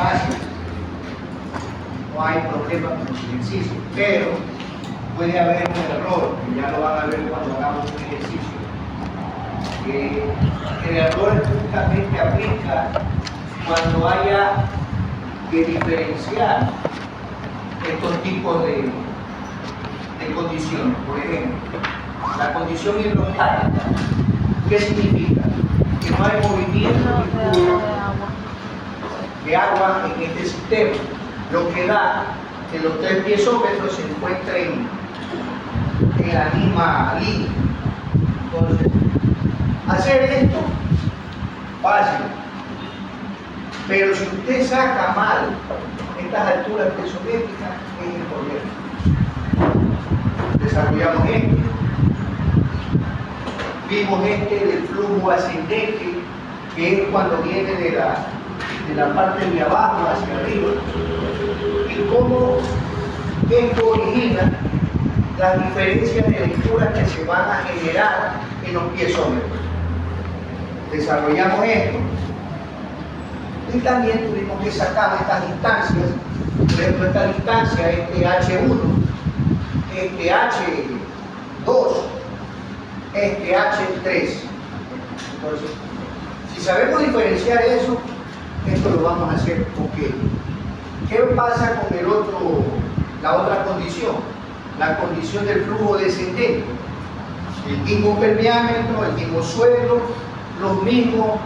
fácil, no hay problema con el ejercicio, pero puede haber un error, que ya lo van a ver cuando hagamos un ejercicio. El error justamente aplica cuando haya que diferenciar estos tipos de condiciones. Por ejemplo, la condición hidrostática, ¿qué significa? Que no hay movimiento de agua en este sistema, lo que da que los tres piezómetros se encuentren en la misma línea. Entonces, hacer esto, fácil. Pero si usted saca mal estas alturas piezométricas, es el problema. Desarrollamos esto. Vimos este del flujo ascendente, que es cuando viene de la parte de abajo hacia arriba. Y cómo esto origina las diferencias de lectura que se van a generar en los piezómetros. Desarrollamos esto. Y también tuvimos que sacar estas distancias. Por ejemplo, esta distancia, este H1, este H2, este H3. Entonces, si sabemos diferenciar eso, esto lo vamos a hacer ok. ¿Qué pasa con la otra condición? La condición del flujo descendente. El mismo permeámetro, el mismo suelo, los mismos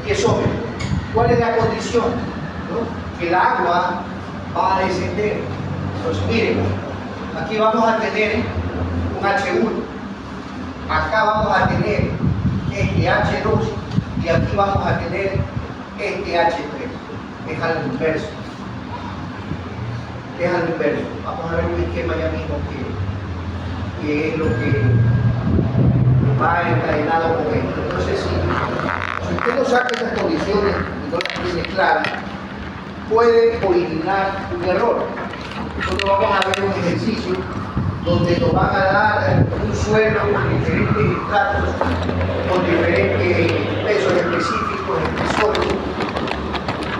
piezómetros. ¿Cuál es la condición? ¿No? Que el agua va a descender. Entonces, miren, aquí vamos a tener un H1, acá vamos a tener este H2 y aquí vamos a tener este H3. Es al inverso. Es al inverso. Vamos a ver un esquema ya mismo que es lo que va encadenado con esto. Entonces, si usted no saca estas condiciones y no las tiene claras, puede originar un error. Nosotros vamos a ver un ejercicio donde nos van a dar un suelo con diferentes estratos, con diferentes pesos específicos, espesores,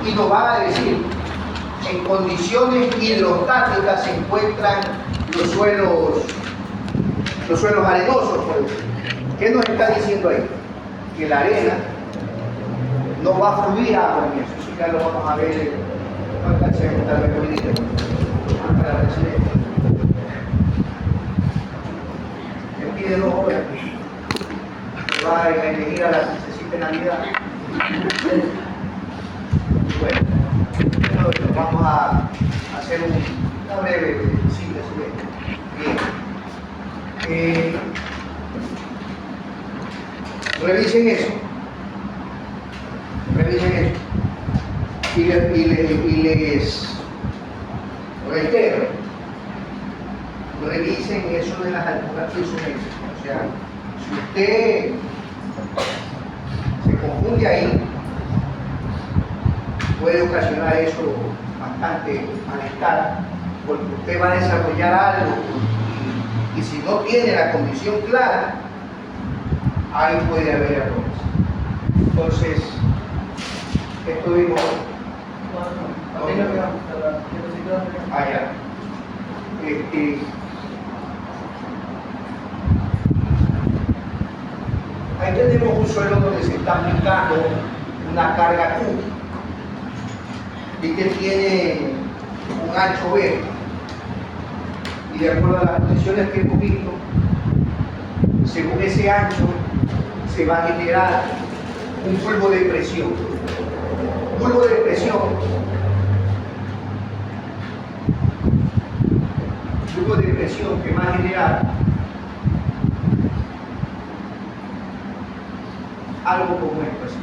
y nos van a decir, en condiciones hidrostáticas se encuentran los suelos arenosos, por ejemplo. ¿Qué nos está diciendo ahí? Que la arena no va a fluir agua en eso. Eso ya lo vamos a ver. No alcancé a contarme con el para recibir. Me pide 2 horas. Va a elegir a la princesita de Navidad. Bueno, vamos a hacer una breve síntesis de esto. Bien. Revisen eso. Y les reitero, revisen eso de las alturas piezométricas. O sea, si usted se confunde ahí, puede ocasionar eso bastante malestar, porque usted va a desarrollar algo y si no tiene la condición clara, ahí puede haber errores. Entonces, estuvimos allá. Ahí tenemos un suelo donde se está aplicando una carga Q y que tiene un ancho B. Y de acuerdo a las condiciones que hemos visto, según ese ancho, se va a generar un bulbo de presión. Bulbo de presión. Bulbo de presión que va a generar algo como esto, así.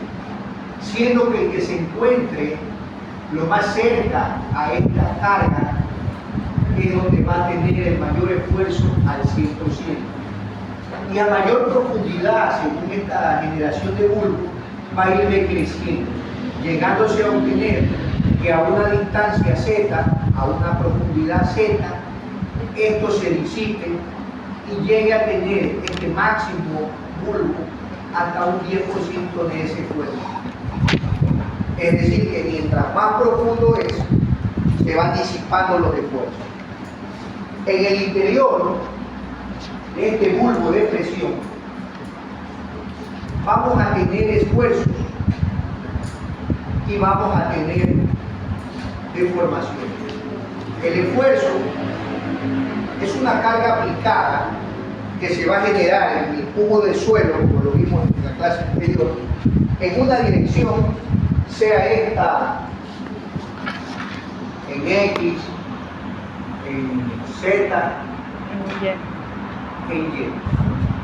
Siendo que el que se encuentre lo más cerca a esta carga es donde va a tener el mayor esfuerzo al 100%. Y a mayor profundidad, según esta generación de bulbo, va a ir decreciendo, llegándose a obtener que a una distancia Z, a una profundidad Z, esto se disipe y llegue a tener este máximo bulbo hasta un 10% de ese esfuerzo. Es decir, que mientras más profundo es, se van disipando los esfuerzos. En el interior de este bulbo de presión, vamos a tener esfuerzos y vamos a tener deformaciones. El esfuerzo es una carga aplicada que se va a generar en el cubo del suelo, como lo vimos en la clase anterior, en una dirección, sea esta en X, en Z, en Y.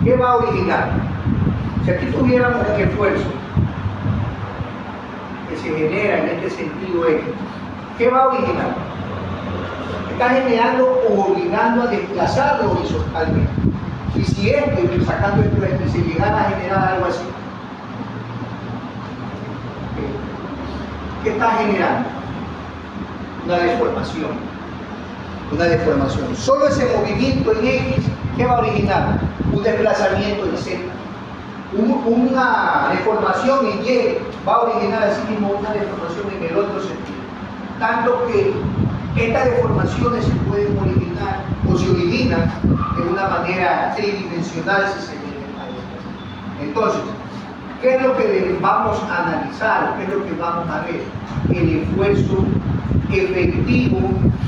¿Qué va a originar? Si aquí tuviéramos un esfuerzo que se genera en este sentido X, ¿qué va a originar? Está generando o obligando a desplazarlo horizontalmente. Y si sacando esto de aquí, se llegara a generar algo así, ¿qué está generando? Una deformación. Una deformación. Solo ese movimiento en X, ¿qué va a originar? Un desplazamiento en Z. Una deformación en Y va a originar así mismo una deformación en el otro sentido. Tanto que estas deformaciones se pueden originar o se originan de una manera tridimensional si se quiere. Entonces, ¿qué es lo que vamos a analizar? ¿Qué es lo que vamos a ver? El esfuerzo efectivo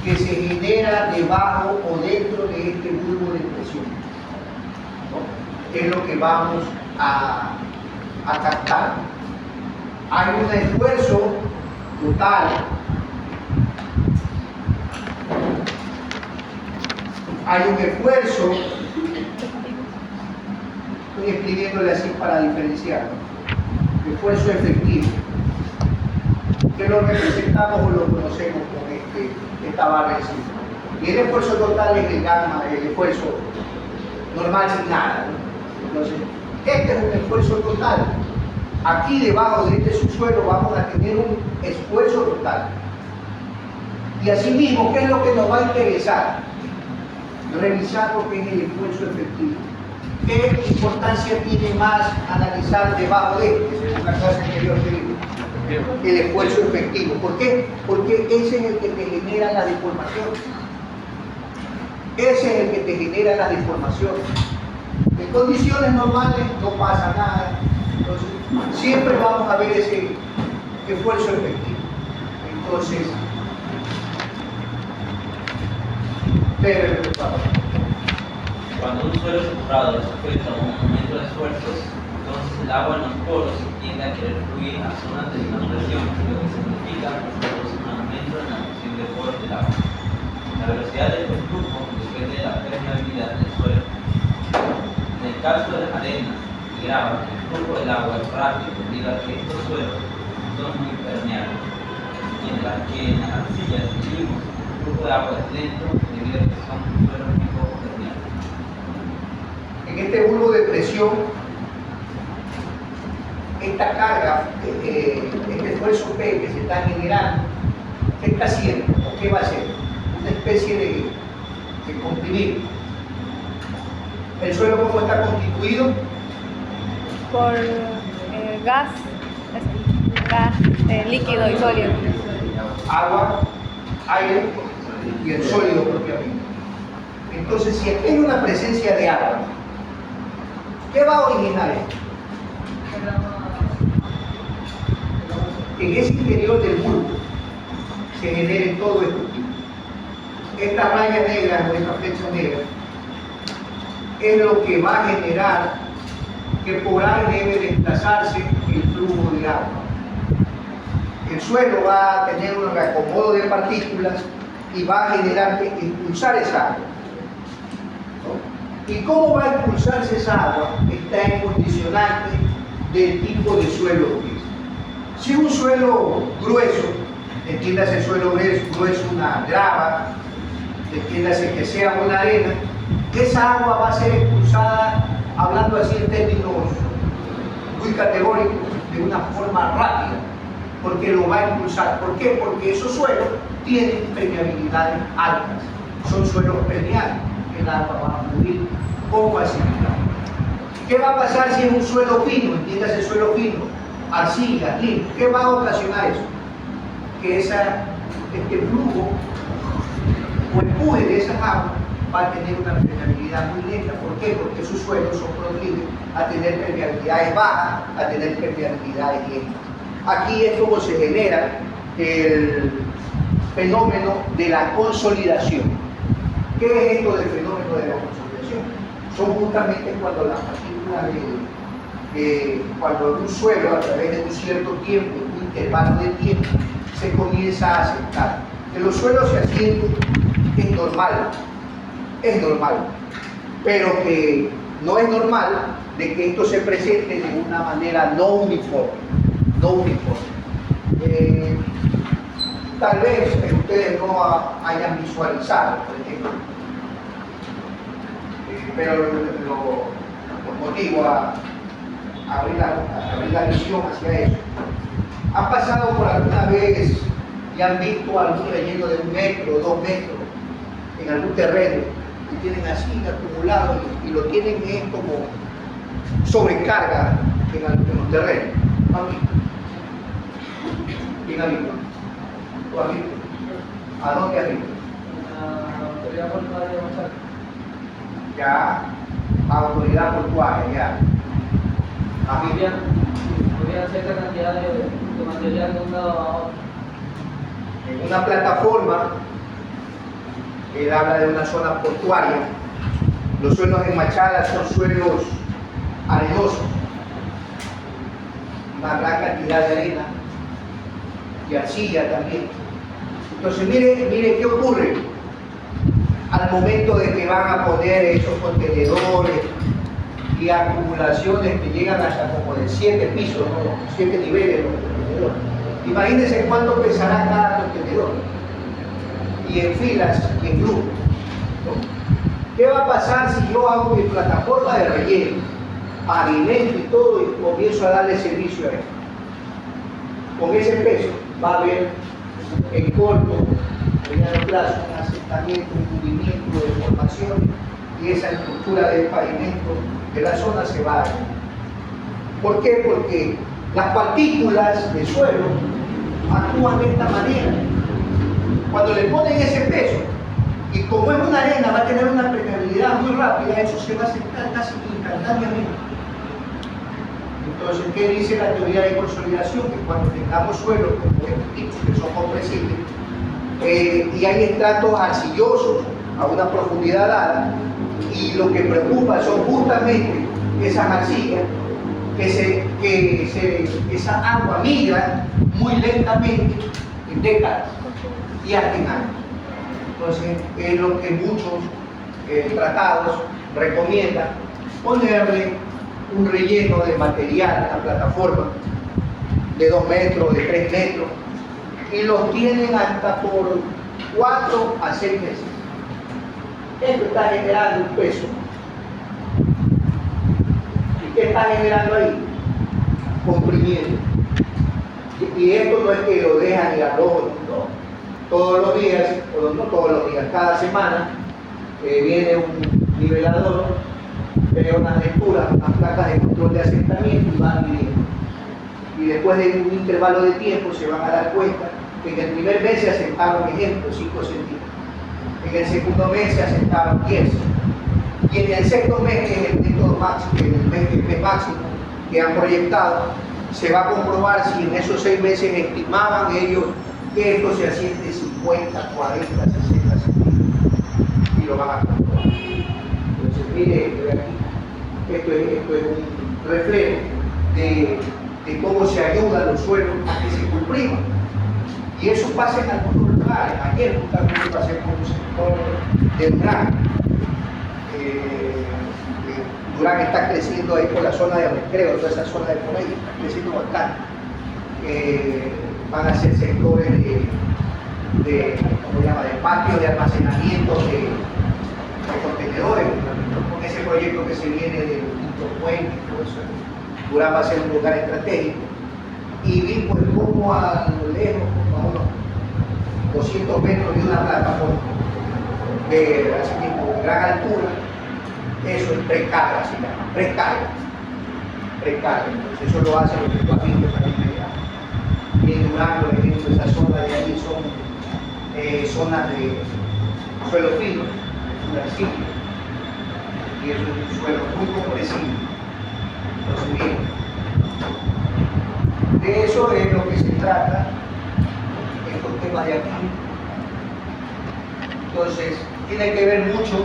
que se genera debajo o dentro de este bulbo de presión, ¿no? Es lo que vamos a captar. Hay un esfuerzo total, hay un esfuerzo, estoy escribiéndole así para diferenciar, esfuerzo efectivo, que lo representamos o lo conocemos con esta barra encima. Y el esfuerzo total es el gamma, el esfuerzo normal sin nada, ¿no? Entonces, este es un esfuerzo total. Aquí debajo de este subsuelo vamos a tener un esfuerzo total. Y asimismo, ¿qué es lo que nos va a interesar? Revisar lo que es el esfuerzo efectivo. ¿Qué importancia tiene más analizar debajo de este? Esa es una clase anterior que vimos. El esfuerzo efectivo. ¿Por qué? Porque ese es el que te genera la deformación. Ese es el que te genera la deformación. En condiciones normales no pasa nada. Entonces, siempre vamos a ver ese esfuerzo efectivo. Entonces, cuando un suelo saturado es sujeto a un aumento de esfuerzos, entonces el agua en los poros tiende a querer fluir a zonas de menor presión, lo que significa que se produce un aumento en la presión de poros del agua. La velocidad del flujo depende de la permeabilidad del suelo. En el caso de las arenas y gravas, el flujo del agua es rápido debido a que estos suelos son muy permeables, mientras que en las arcillas y limos el flujo de agua es lento debido a que son suelos muy poco permeables. En este bulbo de presión, esta carga, este esfuerzo P que se está generando, ¿qué está haciendo? ¿O qué va a hacer? Una especie de comprimir. ¿El suelo cómo está constituido? Por gas, líquido y sólido. Agua, aire y el sólido propiamente. Entonces, si aquí hay una presencia de agua, ¿qué va a originar esto? En ese interior del bulbo se generen todo esto. Esta raya negra o esta flecha negra es lo que va a generar que por ahí debe desplazarse el flujo de agua. El suelo va a tener un reacomodo de partículas y va a generar que impulsar esa agua. ¿Y cómo va a impulsarse esa agua? Está en condicionante del tipo de suelo que es. Si es un suelo grueso, entiéndase el suelo grueso, una grava, entiéndase que sea una arena, esa agua va a ser expulsada, hablando así en términos muy categóricos, de una forma rápida, porque lo va a impulsar. ¿Por qué? Porque esos suelos tienen permeabilidades altas, son suelos permeables, el agua va a fluir con facilidad. ¿Qué va a pasar si es un suelo fino? Entiéndase el suelo fino, arcilla, limpo. ¿Qué va a ocasionar eso? Que este flujo o empuje de esas aguas va a tener una permeabilidad muy lenta. ¿Por qué? Porque sus suelos son proclives a tener permeabilidades bajas, a tener permeabilidades lentas. Aquí es como se genera el fenómeno de la consolidación. ¿Qué es esto del fenómeno de la consolidación? Son justamente cuando las partículas cuando un suelo a través de un cierto tiempo, un intervalo de tiempo, se comienza a asentar. Que los suelos se asienten es normal, pero que no es normal de que esto se presente de una manera no uniforme. Tal vez ustedes no hayan visualizado, por ejemplo, pero los motivo a abrir la visión hacia eso. ¿Han pasado por alguna vez y han visto algún relleno de 1 metro, 2 metros en algún terreno y tienen así acumulado y lo tienen como sobrecarga en los terrenos? ¿Han visto? ¿Quién ha visto? ¿Tú has visto? ¿A dónde has visto? Autoridad portuaria de Machado. Ya, autoridad portuaria, ya. ¿Has visto? Podrían cierta cantidad de material de un lado a otro. En una plataforma, él habla de una zona portuaria. Los suelos en Machala son suelos arenosos, una gran cantidad de arena y arcilla también. Entonces mire qué ocurre al momento de que van a poner esos contenedores y acumulaciones que llegan hasta como de 7 pisos, ¿no? 7 niveles de los contenedores. Imagínense cuánto pesará cada contenedor, y en filas y en grupos, ¿no? ¿Qué va a pasar si yo hago mi plataforma de relleno, alimento y todo, y comienzo a darle servicio a esto? Con ese peso va a haber en corto, mediano plazo, un asentamiento, un movimiento de formación, y esa estructura del pavimento de la zona se va a ir. ¿Por qué? Porque las partículas de suelo actúan de esta manera. Cuando le ponen ese peso, y como es una arena, va a tener una permeabilidad muy rápida, eso se va a asentar casi instantáneamente. Entonces, ¿qué dice la teoría de consolidación? Que cuando tengamos suelos como estos tipos que son compresibles, y hay estratos arcillosos a una profundidad dada, y lo que preocupa son justamente esas arcillas, esa agua migra muy lentamente en décadas y hasta en años. Entonces, es lo que muchos tratados recomiendan: ponerle un relleno de material en la plataforma de 2 metros, de 3 metros, y los tienen hasta por 4 a 6 meses. Esto está generando un peso. ¿Y qué está generando ahí? Comprimiento. Y esto no es que lo dejan y al ojo, no. Todos los días, o no todos los días, cada semana viene un nivelador, crea unas lecturas, unas placas de control de asentamiento y van midiendo. Y después de un intervalo de tiempo se van a dar cuenta que en el primer mes se asentaron, ejemplo, 5 centímetros. En el segundo mes se asentaron 10. Y en el sexto mes, que es el método máximo, el mes máximo que han proyectado, se va a comprobar si en esos 6 meses estimaban ellos que esto se asiente 50, 40, 60 centímetros. Y lo van a comprobar. Entonces, mire, esto es un reflejo de cómo se ayudan los suelos a que se compriman. Y eso pasa en algunos lugares. Ayer justamente pasé por un sector de Durán. Durán está creciendo ahí por la zona de recreo, toda esa zona de por ahí está creciendo bastante. Van a ser sectores ¿cómo se llama?, de patio de almacenamiento de contenedores, con ese proyecto que se viene del Quinto Puente y todo eso. Durán va a ser un lugar estratégico. Y vi pues como a lo lejos, como a unos 200 metros de una plataforma de gran altura, eso es precarga, se llama, precarga. recarga. Entonces eso lo hace los equipamientos también allá. Y en Durán, por ejemplo, esa zona de ahí son zonas de suelo fino, flexible, y es un suelo muy compresible. Entonces, bien, de eso es lo que se trata estos temas de aquí. Entonces, tiene que ver mucho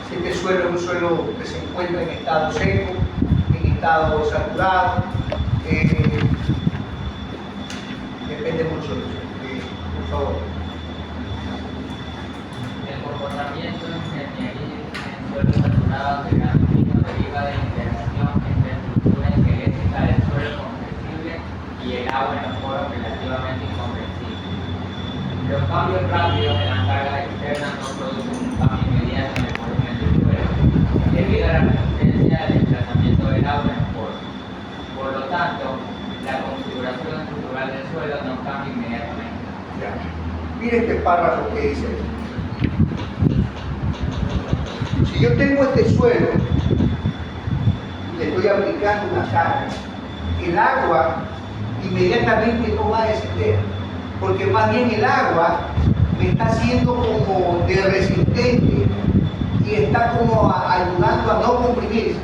si este suelo es un suelo que se encuentra en estado seco, en estado saturado, depende mucho de eso. Por favor. El comportamiento en suelos saturados de gran fino deriva de la interacción entre la estructura esquelética del suelo compresible y el agua en los poros relativamente incompresibles. Los cambios rápidos en la carga externa no producen un cambio inmediato en el volumen del suelo, debido a la resistencia del desplazamiento del agua en los poros. Por lo tanto, la configuración estructural del suelo no cambia inmediatamente. Ya. Mire este párrafo que dice. Si yo tengo este suelo y le estoy aplicando una carga, el agua inmediatamente no va a descender, porque más bien el agua me está haciendo como de resistente y está como ayudando a no comprimirse.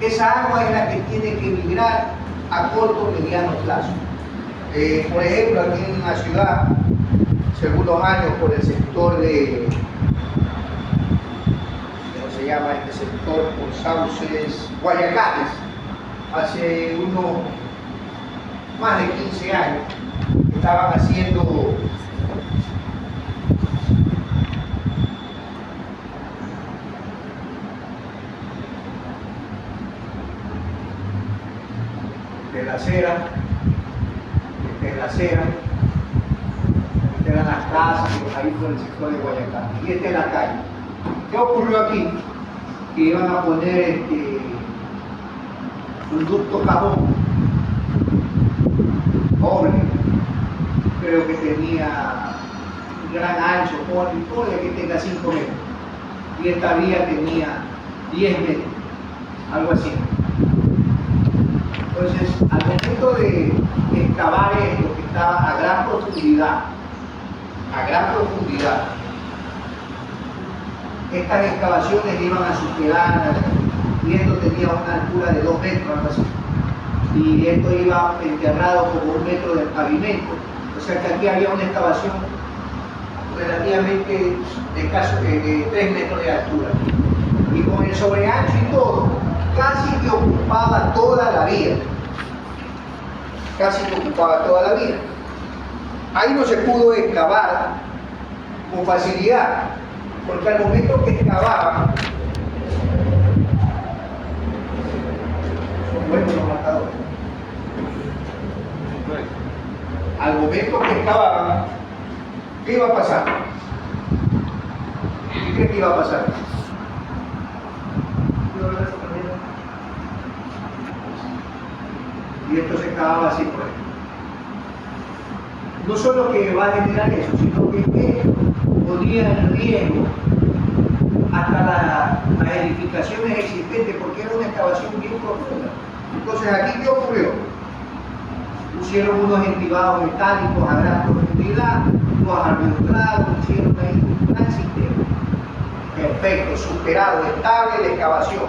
Esa agua es la que tiene que migrar a corto o mediano plazo. Por ejemplo, aquí en la ciudad, según los años, por el sector de, ¿cómo se llama este sector? Por Sauces, Guayacanes, hace unos más de 15 años, estaban haciendo de la acera, esta eran las casas ahí por el sector de Guayacán, y esta es la calle. ¿Qué ocurrió aquí? Que iban a poner un ducto cajón, pobre, creo que tenía un gran ancho, ponle que tenga 5 metros, y esta vía tenía 10 metros, algo así. Entonces, al momento de excavar esto, que estaba a gran profundidad, estas excavaciones iban a superar, y esto tenía una altura de 2 metros, algo así, y esto iba enterrado como 1 metro del pavimento, o sea que aquí había una excavación relativamente de 3 metros de altura, y con el sobreancho y todo, casi que ocupaba toda la vía. Ahí no se pudo excavar con facilidad, porque al momento que excavaban, son buenos los matadores. Al momento que excavaban, ¿qué iba a pasar? ¿Qué creen que iba a pasar? Y esto se excavaba así por ahí. No solo que va a generar eso, sino que esto ponía en riesgo hasta las edificaciones existentes, porque era una excavación bien profunda. Entonces, ¿aquí qué ocurrió? Pusieron unos entibados metálicos a gran profundidad, unos arbitrados, pusieron ahí un gran sistema. Perfecto, superado, estable la excavación.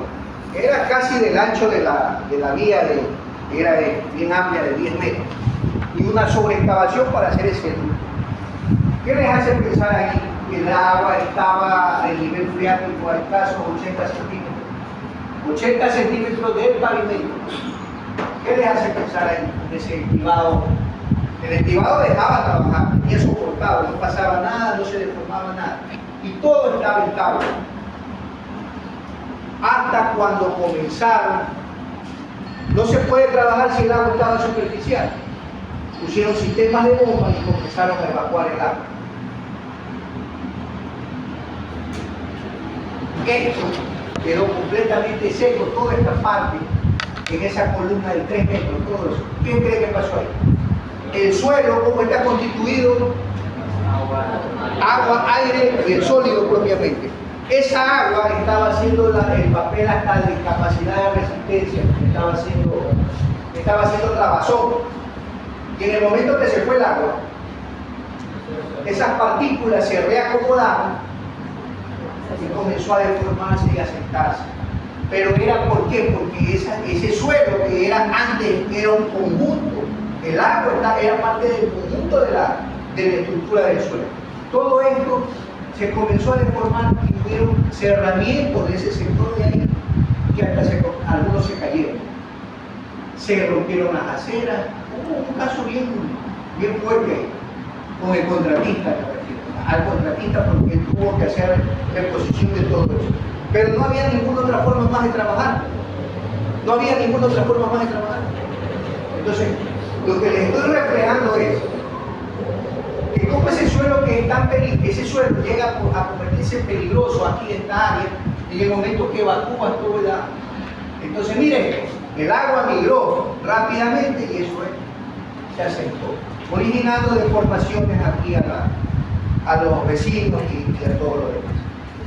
Era casi del ancho de la vía, era bien amplia, de 10 metros. Y una sobreexcavación para hacer ese ducto. ¿Qué les hace pensar ahí? Que el agua estaba del nivel freático al caso 80 centímetros. 80 centímetros del pavimento. ¿Qué les hace pensar ahí? Ese estibado. El estibado dejaba trabajar, tenía soportado, no pasaba nada, no se deformaba nada. Y todo estaba estable. Hasta cuando comenzaron, no se puede trabajar si el agua estaba superficial. Pusieron sistemas de bomba y comenzaron a evacuar el agua. Esto quedó completamente seco, toda esta parte, en esa columna de 3 metros, todo eso. ¿Quién cree que pasó ahí? El suelo, ¿cómo está constituido? Agua, aire y el sólido propiamente. esa agua estaba haciendo el papel hasta de capacidad de resistencia, estaba haciendo trabazón. Y en el momento que se fue el agua, esas partículas se reacomodaron y comenzó a deformarse y a sentarse. Pero era ¿por qué? Porque ese suelo que era antes era un conjunto. El agua era parte del conjunto de la estructura del suelo. Todo esto se comenzó a deformar y hubieron cerramientos de ese sector de ahí que hasta algunos se cayeron. Se rompieron las aceras. Hubo un caso bien fuerte ahí, con el contratista, al contratista, porque él tuvo que hacer reposición de todo eso. Pero no había ninguna otra forma más de trabajar. No había ninguna otra forma más de trabajar. Entonces, lo que les estoy reflejando es que como ese suelo que es tan peligroso, ese suelo llega a convertirse peligroso aquí en esta área, en el momento que evacúa todo el agua. Entonces, miren, el agua migró rápidamente y eso se asentó, originando deformaciones aquí a los vecinos y a todo lo demás.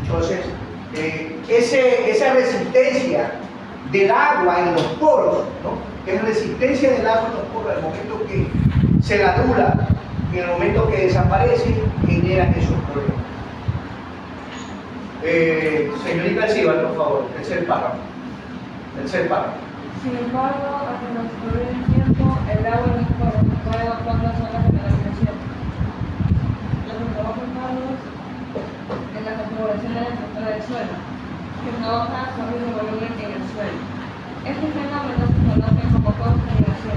Entonces, esa resistencia del agua en los poros, ¿no? Es resistencia del agua en los poros, al momento que se la anula y en el momento que desaparece, generan esos problemas. Señorita Alcibar, por favor, tercer párrafo. Sin embargo, hasta el transcurrir del tiempo, el agua en los poros va evacuando zonas de mineralización. Los enfocados en la configuración de la estructura del suelo, que provoca cambios de volumen en el suelo. Este fenómeno se conoce como contaminación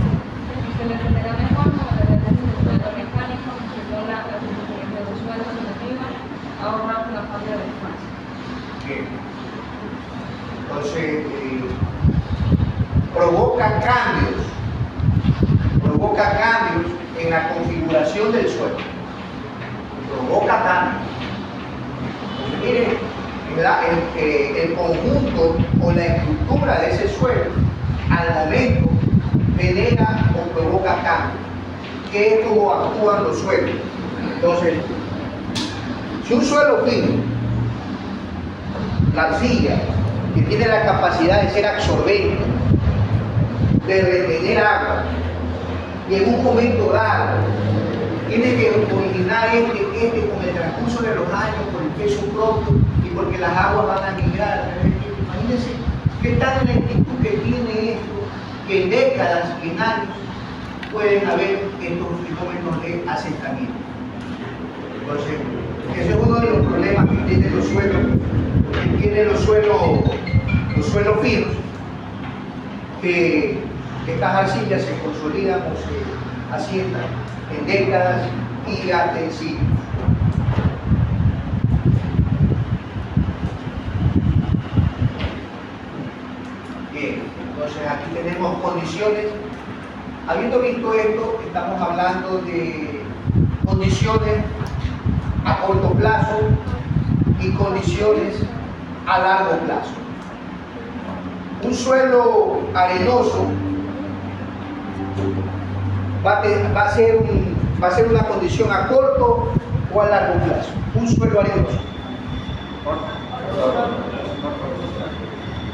y se le entenderá mejor como la tendencia del suelo mecánico que controla la configuración del suelo relativa a ahorrar una falta de espacio. Bien. Entonces, provoca cambios en la configuración del suelo. Provoca cambios. Entonces, miren, el conjunto o la estructura de ese suelo al momento genera o provoca cambios, que es como actúan los suelos. Entonces, si un suelo fino, la arcilla, que tiene la capacidad de ser absorbente, de retener agua, y en un momento dado tiene que originar con el transcurso de los años, por el peso propio y porque las aguas van a migrar. Imagínense qué tan lentitud que tiene esto, que en décadas y en años pueden haber estos fenómenos de asentamiento. Entonces, ese es uno de los problemas que tienen los suelos finos, que estas arcillas se consolidan o se asientan en décadas y hasta en siglos. Bien, entonces aquí tenemos condiciones. Habiendo visto esto, estamos hablando de condiciones a corto plazo y condiciones a largo plazo. Un suelo arenoso va a ser una condición a corto o a largo plazo. Un suelo arenoso.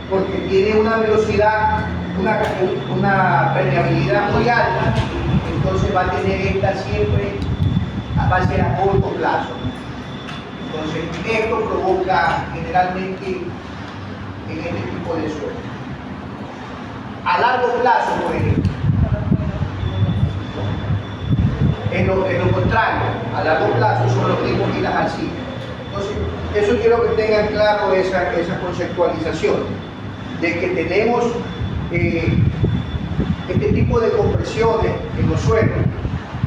Porque tiene una velocidad, una permeabilidad muy alta, entonces va a tener esta siempre, va a ser a corto plazo. Entonces, esto provoca generalmente en este tipo de suelo. A largo plazo, por ejemplo, en lo contrario, a largo plazo son los limos y las arcillas. Entonces, eso quiero que tengan claro esa conceptualización, de que tenemos este tipo de compresiones en los suelos,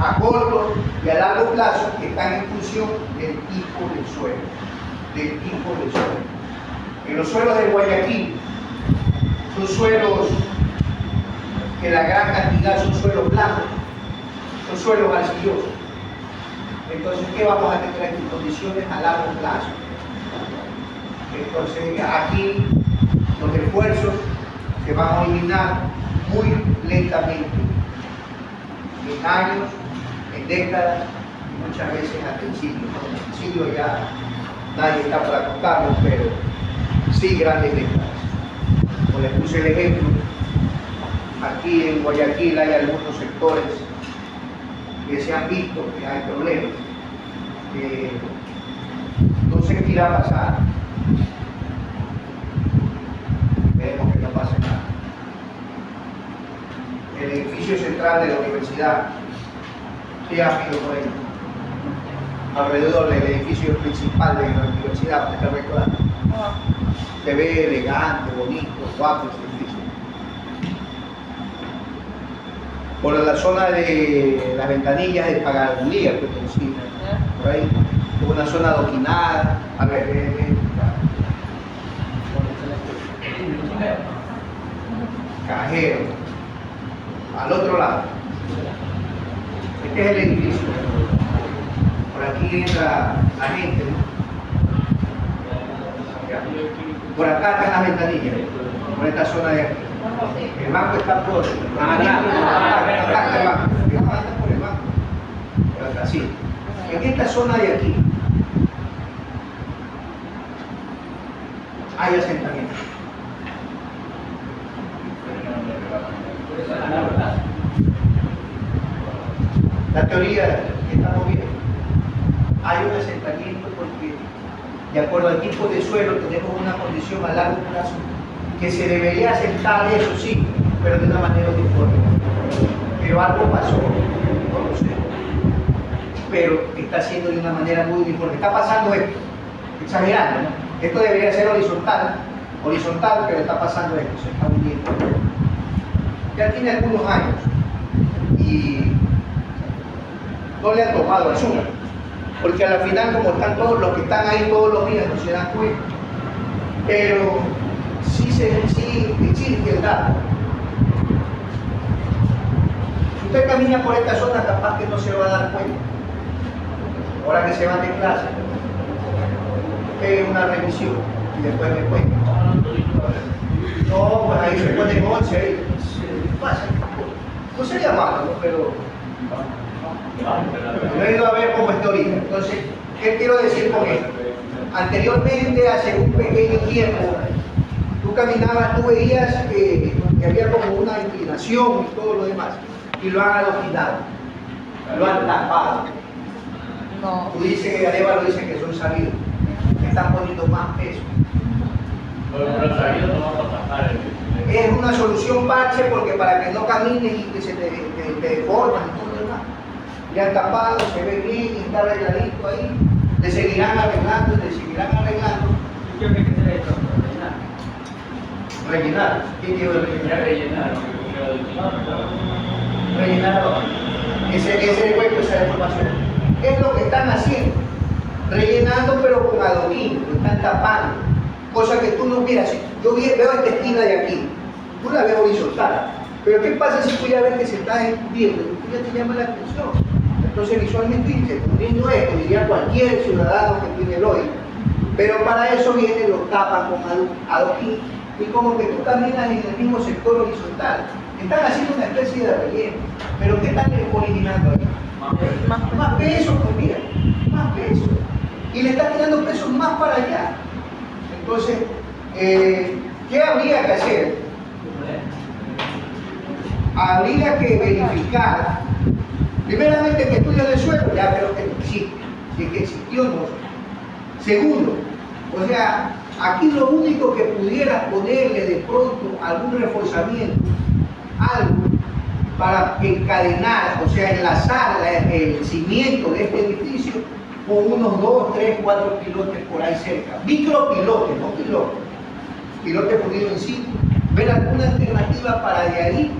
a corto y a largo plazo, que están en función del tipo del suelo. En los suelos de Guayaquil son suelos que la gran cantidad son suelos blancos, son suelos arcillosos. Entonces, ¿qué vamos a tener aquí? Condiciones a largo plazo. Entonces, aquí los esfuerzos se van a eliminar muy lentamente, en años, en décadas y muchas veces hasta en siglos. El siglo ya nadie está para contarlo, pero sí grandes desgracias. Como les puse el ejemplo, aquí en Guayaquil hay algunos sectores que se han visto que hay problemas. No sé qué irá a pasar. Esperemos que no pase nada. El edificio central de la universidad, ¿qué ha habido por ahí? Alrededor del edificio principal de la universidad, ¿me está recordando? Se ve elegante, bonito, guapo ese edificio. Por la zona de las ventanillas de Pagaduría, que sí, por ahí, una zona adoquinada. A ver, Cajero, al otro lado. Este es el edificio. Por aquí entra la gente, ¿no? Por acá están las ventanillas, por esta zona de aquí. El banco está por acá está el banco. El banco está por el banco. Por acá, sí. En esta zona de aquí hay asentamientos. La teoría que estamos viendo, hay un asentamiento porque de acuerdo al tipo de suelo tenemos una condición a largo plazo que se debería asentar, eso sí, pero de una manera uniforme. Pero algo pasó, no lo sé, pero está haciendo de una manera muy uniforme. Está pasando esto, exagerando, ¿no? Esto debería ser horizontal, pero está pasando esto, se está hundiendo. Ya tiene algunos años y no le han tomado azúcar, porque a la final, como están todos los que están ahí todos los días, no se dan cuenta, pero sí existe el dato. Si usted camina por esta zona, capaz que no se va a dar cuenta. Ahora que se van de clase, una revisión y después me cuenta. No, pues ahí se pone 11, ahí se pasa. No sería malo, ¿no? Pero no he ido a ver cómo está ahorita. Entonces, ¿qué quiero decir con esto? Anteriormente, hace un pequeño tiempo, tú caminabas, tú veías que había como una inclinación y todo lo demás, y lo han adoquinado, lo han tapado. No. Tú dices que Arevalo dice que son sabidos, que están poniendo más peso. Es una solución parche porque para que no camines y que se te deforman y todo lo demás. Ya han tapado, se ve bien, está arregladito ahí. Le seguirán arreglando y le seguirán arreglando. ¿Qué hay que hacer esto? Rellenar. ¿Qué quiero rellenar? Rellenar. Ese hueco, esa deformación. Es lo que están haciendo. Rellenando pero con adoquín, lo están tapando. Cosa que tú no miras. Yo veo esta esquina de aquí, tú la ves horizontal. Pero ¿qué pasa si tú ya ves que se está viendo? Tú ya te llama la atención. Entonces visualmente dice, poniendo esto, diría cualquier ciudadano que tiene lógica. Pero para eso viene, lo tapan con adoquín y como que tú caminas en el mismo sector horizontal. Están haciendo una especie de relleno. Pero ¿qué están originando ahí? Más peso, pues mira, más peso. Y le están tirando pesos más para allá. Entonces, ¿qué habría que hacer? Habría que verificar, primeramente, que estudio de suelo, ya creo que no existe, si es que existió, no sé. Segundo, o sea, aquí lo único que pudiera ponerle de pronto algún reforzamiento, algo para encadenar, o sea, enlazar el cimiento de este edificio con unos 2, 3, 4 pilotes por ahí cerca. Micropilotes, no pilotes. Pilotes ponidos en sitio. Ver alguna alternativa para de ahí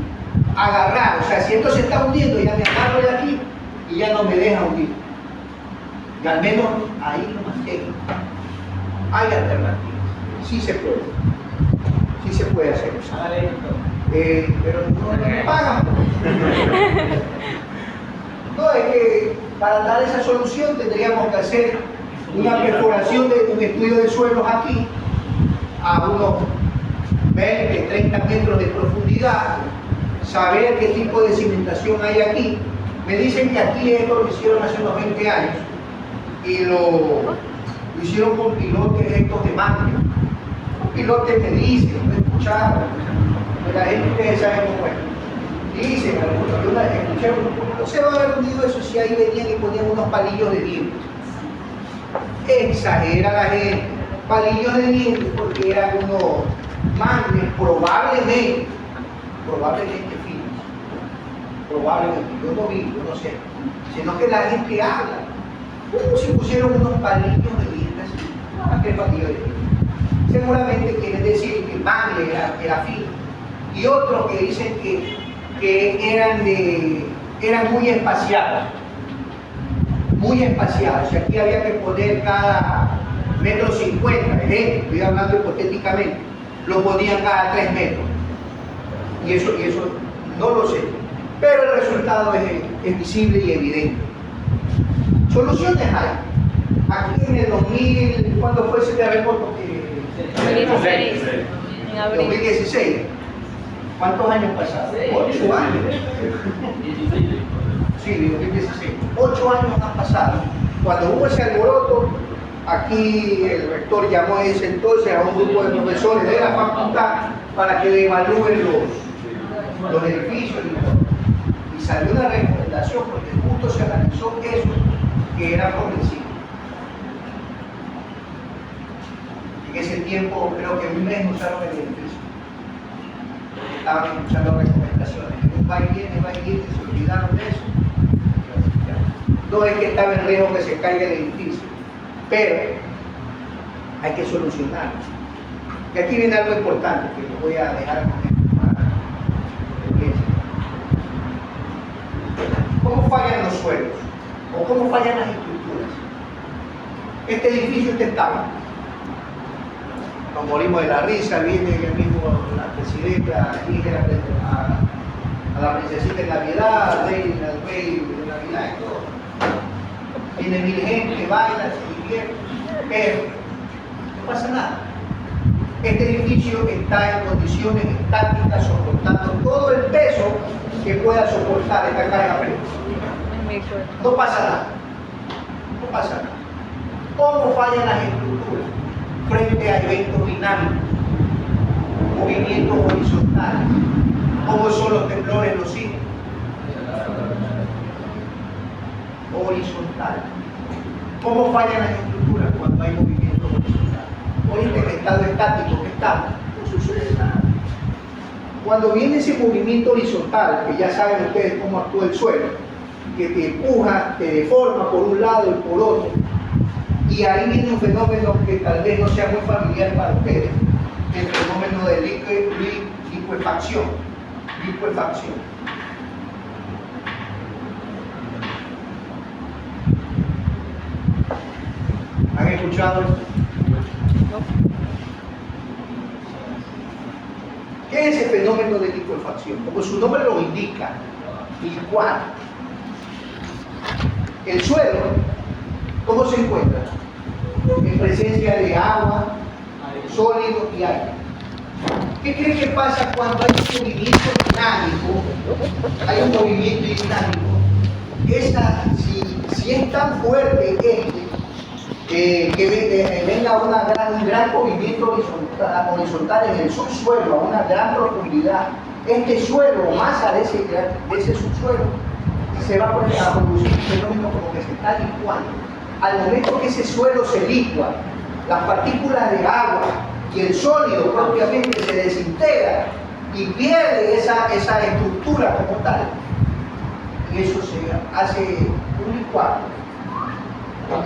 agarrar. O sea, si esto se está hundiendo, ya me agarro de aquí y ya no me deja hundir. Y al menos ahí lo mantengo. Hay alternativas. Sí se puede. Sí se puede hacer eso. Pero no me pagan. No, es que para dar esa solución tendríamos que hacer una perforación de un estudio de suelos aquí a unos 20, 30 metros de profundidad, saber qué tipo de cimentación hay aquí. Me dicen que aquí esto lo hicieron hace unos 20 años y lo hicieron con pilotes estos de máquina. Los pilotes me dicen, no he escuchado, la gente, ustedes saben cómo es. Dicen, algunos, yo escuché, no se va a haber hundido eso si ahí venían y ponían unos palillos de dientes. Exagera la gente, palillos de dientes porque eran unos mangles probablemente finos. Probablemente, yo no vi, yo no sé, sino que la gente habla. ¿Cómo se pusieron unos palillos de dientes? ¿Qué palillos de dientes? Seguramente quiere decir que el mangle era fino. Y otros que dicen que eran muy espaciados. Muy espaciados. Y aquí había que poner cada 1,50 metros, estoy hablando hipotéticamente, lo ponían cada 3 metros. Y eso no lo sé. Pero el resultado es visible y evidente. Soluciones hay. Aquí en el 2000, ¿cuándo fue ese terremoto? 2016. En abril. 2016. ¿Cuántos años pasaron? 8 años. Sí, 2016. 8 años han pasado. Cuando hubo ese alboroto, aquí el rector llamó a ese entonces a un grupo de profesores de la facultad para que evalúen los edificios y salió una recomendación porque justo se analizó eso que era progresivo. En ese tiempo creo que 1 mes usaron el edificio porque estaban escuchando recomendaciones. Va y viene, se olvidaron de eso. No es que estaba en riesgo que se caiga el edificio, pero hay que solucionarlo. Y aquí viene algo importante que lo voy a dejar con esto para que piensen. ¿Cómo fallan los suelos? ¿O cómo fallan las estructuras? Este edificio está estable. Nos morimos de la risa, viene el mismo la presidenta, elige a la princesita de Navidad, al rey de Navidad y todo. Viene 1000 gente, baila, se divierte, pero no pasa nada. Este edificio está en condiciones estáticas, soportando todo el peso que pueda soportar esta carga presa. No pasa nada. No pasa nada. ¿Cómo fallan las estructuras frente a eventos dinámicos, movimientos horizontales? ¿Cómo son los temblores, los sismos? Horizontales. ¿Cómo fallan las estructuras cuando hay movimientos horizontales? Oíste, en estado estático, ¿qué estamos? No sucede nada. Cuando viene ese movimiento horizontal, que ya saben ustedes cómo actúa el suelo, que te empuja, te deforma por un lado y por otro, y ahí viene un fenómeno que tal vez no sea muy familiar para ustedes, el fenómeno de licuefacción. ¿Han escuchado esto? ¿Qué es ese fenómeno de licuefacción? Como su nombre lo indica, licuar. El suelo, ¿cómo se encuentra? En presencia de agua, sólido y aire. ¿Qué creen que pasa cuando hay un movimiento dinámico? Hay un movimiento dinámico. Si es tan fuerte que venga un gran movimiento horizontal en el subsuelo, a una gran profundidad, este suelo o masa de ese subsuelo se va a producir un fenómeno como que se está licuando. Al momento que ese suelo se licua, las partículas de agua y el sólido propiamente se desintegran y pierde esa estructura como tal. Y eso se hace un licuado.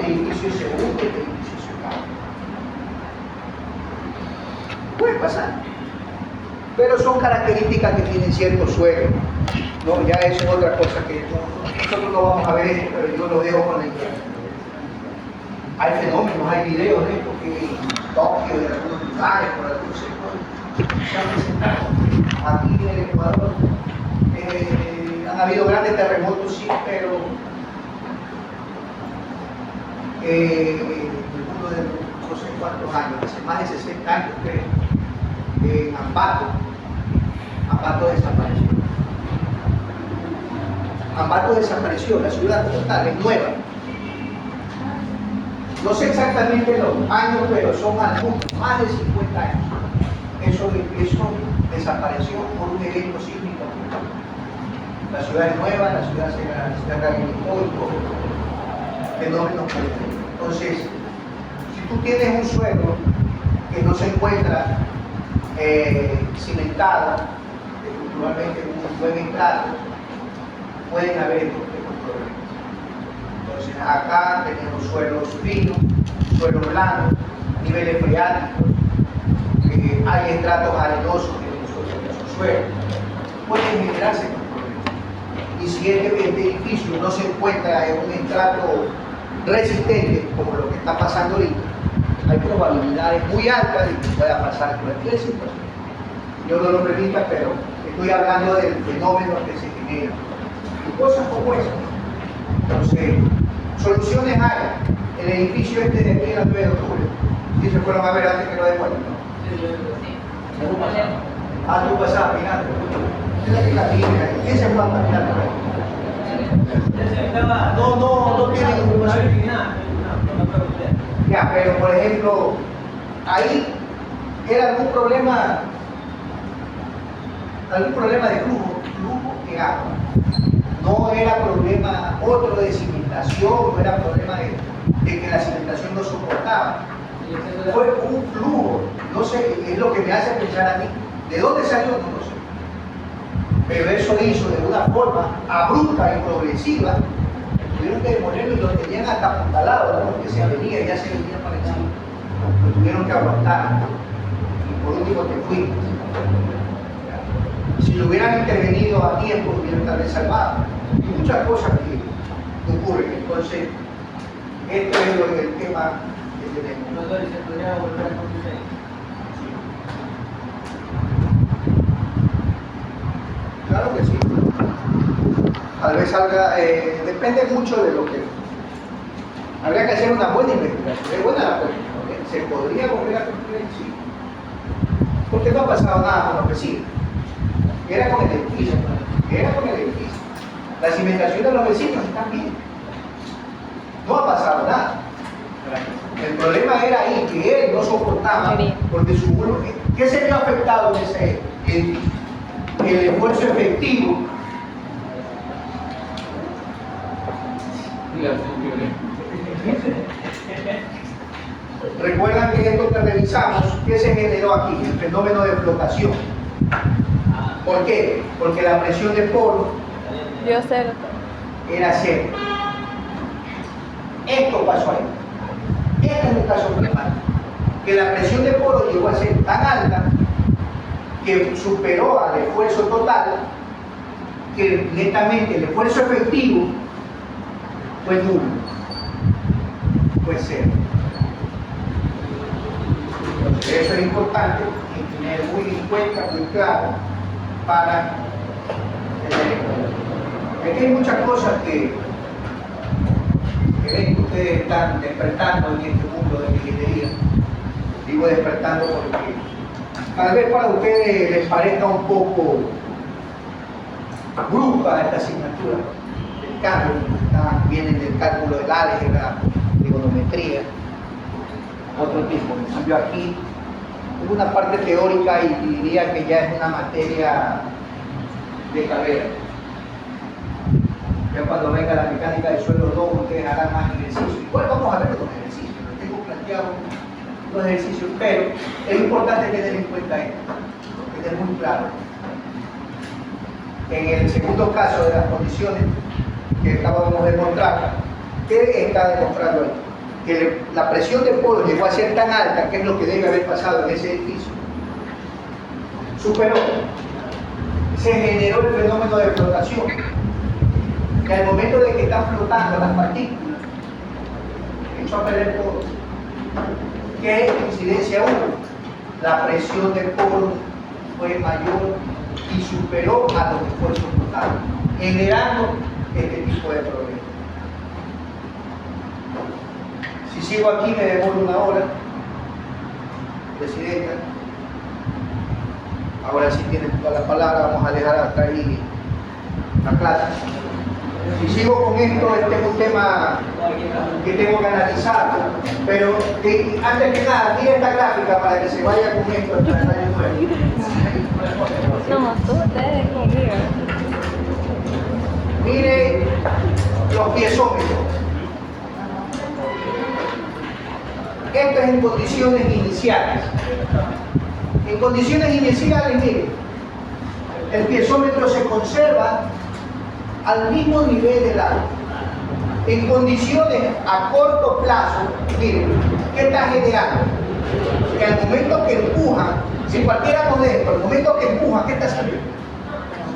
El edificio se hunde, el edificio se cae. Puede pasar. Pero son características que tienen ciertos suelos. No, ya eso es otra cosa que nosotros no vamos a ver, pero yo lo dejo con la idea. Hay fenómenos, hay videos de esto que en Tokio, de algunos lugares, por algunos sectores, se han presentado. Aquí en el Ecuador han habido grandes terremotos, sí, pero uno de no sé cuántos años, hace más de 60 años, creo, en Ambato desapareció. Ambato desapareció, la ciudad como tal, es nueva. No sé exactamente los años, pero son algunos, más de 50 años. Eso desapareció por un evento sísmico. La ciudad es nueva, la ciudad se rehabilitó y todo. Fenómenos por el estilo. Entonces, si tú tienes un suelo que no se encuentra cimentado, estructuralmente un buen estrato, pueden haber estos problemas. Entonces, acá tenemos suelos finos, suelos blancos, niveles freáticos, hay estratos arenosos en esos suelos. Pueden generarse estos problemas. Y si este edificio no se encuentra en un estrato resistente, como lo que está pasando ahorita, hay probabilidades muy altas de que pueda pasar cualquier situación. Yo no lo permita, pero estoy hablando del fenómeno que se genera. Y cosas como esas. Entonces, soluciones hay. El edificio este de aquí en la 9 de octubre, si se fueron a ver antes que lo den vuelta. Ah, tú pasabas caminando. ¿Quién se fue a caminar? No tiene ningún. Ya, pero por ejemplo, ahí era algún problema de flujo en agua. No era problema otro de cimentación, no era problema de que la cimentación no soportaba. Fue un flujo, no sé, es lo que me hace pensar a mí. ¿De dónde salió? No lo sé. Pero eso hizo de una forma abrupta y progresiva. Tuvieron que demolerlo y lo tenían hasta apuntalado, ¿no? Porque se venía, ya se venía para encima. Lo tuvieron que aguantar. Y por último te fuimos. Si lo hubieran intervenido a tiempo, lo hubieran tal vez salvado. Y muchas cosas que ocurren. Entonces, esto es el tema que tenemos. Claro que sí. Tal vez salga, depende mucho de lo que. Habría que hacer una buena investigación. Es buena la pregunta. ¿Se podría volver a construir? Sí. Porque no ha pasado nada con los vecinos. Era con el edificio. La cimentación de los vecinos está bien. No ha pasado nada. El problema era ahí, que él no soportaba, porque su ¿qué se vio afectado en ese edificio? El esfuerzo efectivo. Recuerdan que esto que revisamos, ¿qué se generó aquí? El fenómeno de flotación. ¿Por qué? Porque la presión de polo Dio cero. era cero. Esto pasó ahí. Este es un caso emblemático. Que la presión de polo llegó a ser tan alta que superó al esfuerzo total, que netamente el esfuerzo efectivo fue nulo, fue cero. Entonces eso es importante y tener muy en cuenta, muy claro, para tener. Aquí hay muchas cosas que ven que ustedes están despertando en este mundo de la ingeniería. Digo despertando porque tal vez para ustedes les parezca un poco brusca esta asignatura del cambio, vienen del cálculo del álgebra, trigonometría, otro tipo. En cambio aquí es una parte teórica y diría que ya es una materia de carrera. Ya cuando venga la mecánica del suelo 2, ustedes harán más ejercicios. Igual vamos a ver los ejercicios, tengo planteado los ejercicios, pero es importante tener en cuenta esto, tener muy claro. En el segundo caso de las condiciones que acabamos de demostrar, ¿qué está demostrando ahí? Que la presión del polo llegó a ser tan alta, que es lo que debe haber pasado en ese edificio, superó, se generó el fenómeno de flotación, que al momento de que están flotando las partículas, echó a perder todo. ¿Qué incidencia hubo? La presión del polo fue mayor y superó a los esfuerzos totales, generando este tipo de problemas. Si sigo aquí me demoro una hora, Presidenta. Ahora sí tienen toda la palabra, vamos a dejar hasta ahí la clase. Si sigo con esto, este es un tema que tengo que analizar. Pero antes que nada, mire esta gráfica para que se vaya con esto hasta el año nuevo. No, tú ustedes conmigo. Mire los piezómetros. Esto es en condiciones iniciales. En condiciones iniciales, mire, el piezómetro se conserva al mismo nivel del agua. En condiciones a corto plazo, miren, ¿qué está generando? Que al momento que empuja, si cualquiera de esto, al momento que empuja, ¿qué está haciendo?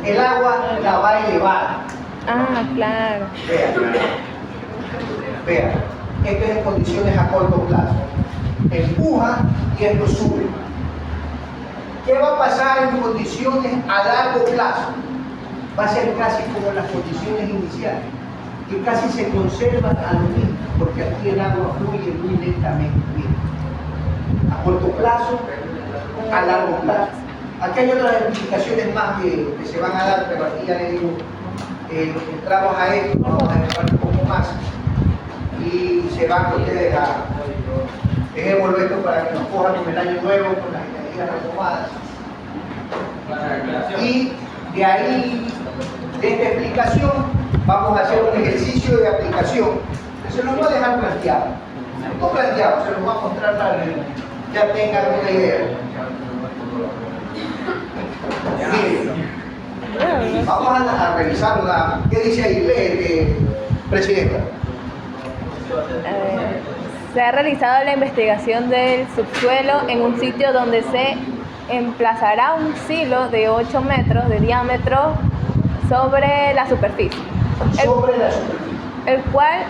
El agua la va a elevar. Ah, claro. Vean, esto es en condiciones a corto plazo. Empuja y esto sube. ¿Qué va a pasar en condiciones a largo plazo? Va a ser casi como las condiciones iniciales, que casi se conservan a lo mismo, porque aquí el agua fluye muy lentamente. Miren. A corto plazo, a largo plazo. Aquí hay otras explicaciones más que se van a dar, pero aquí ya les digo, entramos a esto, vamos a dejar un poco más y se van ustedes a dejémoslo esto para que nos cojan con el año nuevo, con las energías renovadas. Y de ahí, de esta explicación, vamos a hacer un ejercicio de aplicación que se nos va a dejar planteado. No planteado, se los va a mostrar para que ya tengan una idea. Miren, vamos a revisar una. ¿Qué dice ahí, Presidenta? Se ha realizado la investigación del subsuelo en un sitio donde se emplazará un silo de 8 metros de diámetro sobre la superficie, el cual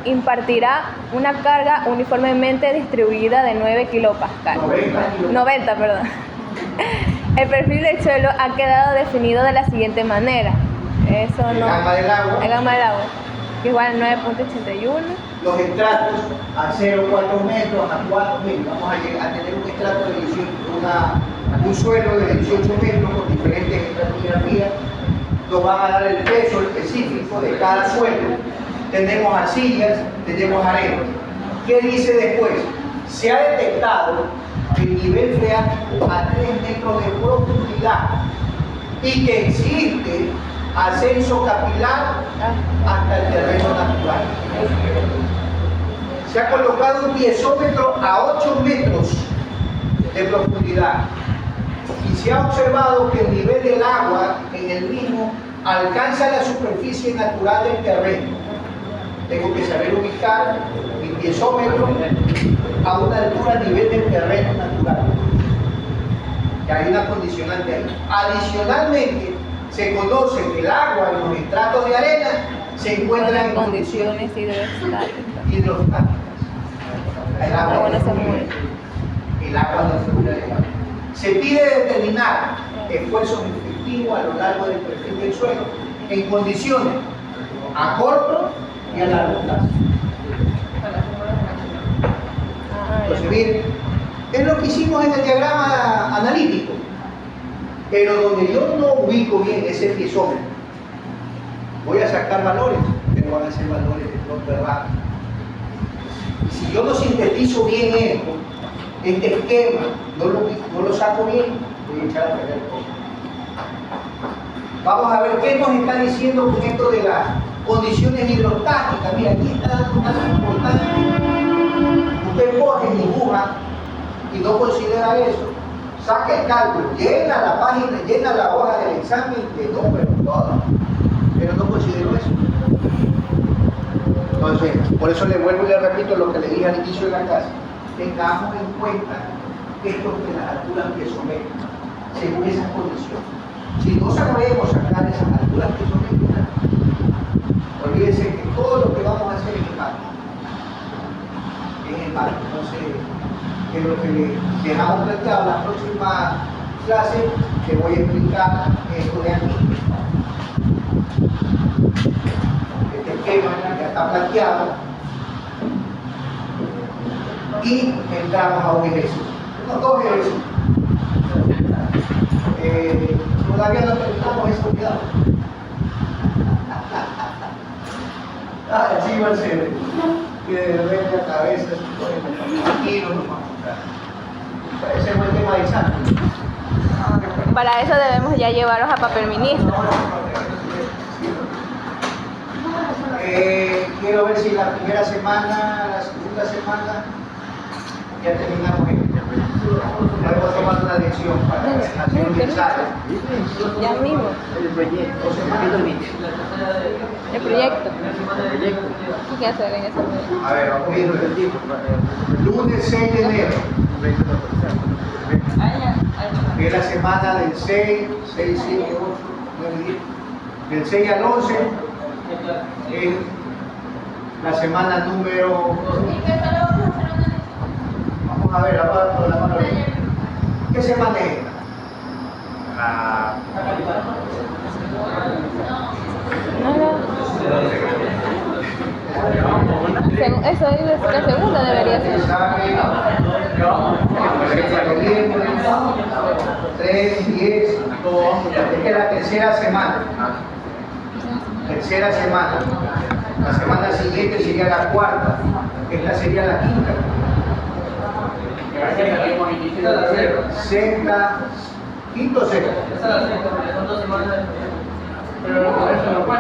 impartirá una carga uniformemente distribuida de 9 kilopascal. 90, perdón. El perfil del suelo ha quedado definido de la siguiente manera. Eso no. El gama del agua. El gama del agua, que igual a 9.81. Los estratos a 0,4 metros, a 4 metros. Vamos a tener un estrato de 18, un suelo de 18 metros con diferentes estratigrafías. Nos van a dar el peso específico de cada suelo. Tenemos arcillas, tenemos arena. ¿Qué dice después? Se ha detectado el nivel freático a 3 metros de profundidad y que existe ascenso capilar hasta el terreno natural. Se ha colocado un piezómetro a 8 metros de profundidad y se ha observado que el nivel del agua en el mismo alcanza la superficie natural del terreno. Tengo que saber ubicar mi piezómetro a una altura a nivel del terreno natural. Y hay una condicionante ahí. Adicionalmente, se conoce que el agua en los estratos de arena se encuentra en condiciones hidrostáticas. El agua no se mueve. El agua no se mueve. Se pide determinar esfuerzos efectivos a lo largo del perfil del suelo en condiciones a corto y a largo plazo. Entonces, miren, es lo que hicimos en el diagrama analítico, pero donde yo no ubico bien ese piezómetro, voy a sacar valores, pero van a ser valores de pronto errados. Y si yo no sintetizo bien esto, este esquema, no lo saco bien, voy a echar a perder todo. Vamos a ver qué nos está diciendo con esto de las condiciones hidrostáticas. Mira, aquí está dando algo importante. Usted coge, dibuja y no considera eso. Saca el cálculo, llena la página, llena la hoja del examen de números, todo. Pero no considero eso. Entonces, por eso le vuelvo y le repito lo que le dije al inicio de la clase. Tengamos en cuenta esto de las alturas piezométricas, según esas condiciones. Si no sabemos sacar esas alturas piezométricas, olvídense que todo lo que vamos a hacer es en marco. Es en marco. Entonces, que lo que le dejamos planteado en la próxima clase, te voy a explicar esto de aquí. Este esquema ya está planteado. Y entramos a un ejercicio. No, dos ejercicios. Todavía no terminamos eso, cuidado. Ah, sí, va a ser. Que de repente la cabeza, tranquilo, nomás. Ese es buen tema de examen. Para eso debemos ya llevarlos a papel ministro. Quiero ver si la primera semana, la segunda semana, ya terminamos esto. Luego tomar una lección para hacer un ensayo. Ya mismo. 2 semanas. El proyecto. ¿Qué hay que hacer en ese proyecto? A ver, vamos viendo el tiempo. Lunes 6 de enero, que es la semana del 6, 6, 7, 8, 9, 10. Del 6 al 11 es la semana número. Vamos a ver, abajo la mano. ¿Qué semana es esta? Eso es la segunda debería ser. 3, 10, es que es la tercera semana. Tercera semana. La semana siguiente sería la cuarta. Esta sería la quinta. Sexta, quinto o sexta.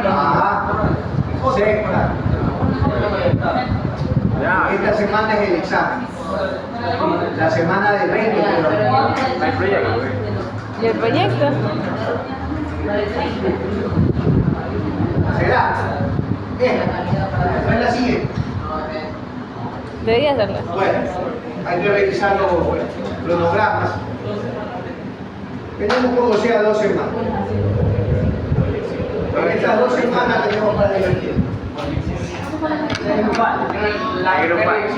Ajá. Sexta. Esta semana es el examen. La semana de 20, ¿Y el proyecto? ¿será? Esta es la siguiente. Debería serlo. Bueno, hay que revisar los cronogramas. Tenemos como sea 2 semanas. En estas 2 semanas tenemos para divertir.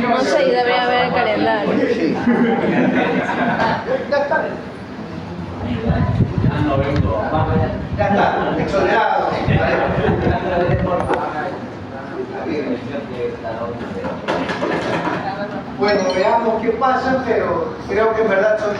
No sé, debería haber el calendario. Oye, sí. Ya está. Ya está, exonerado. Bueno, veamos qué pasa, pero creo que en verdad son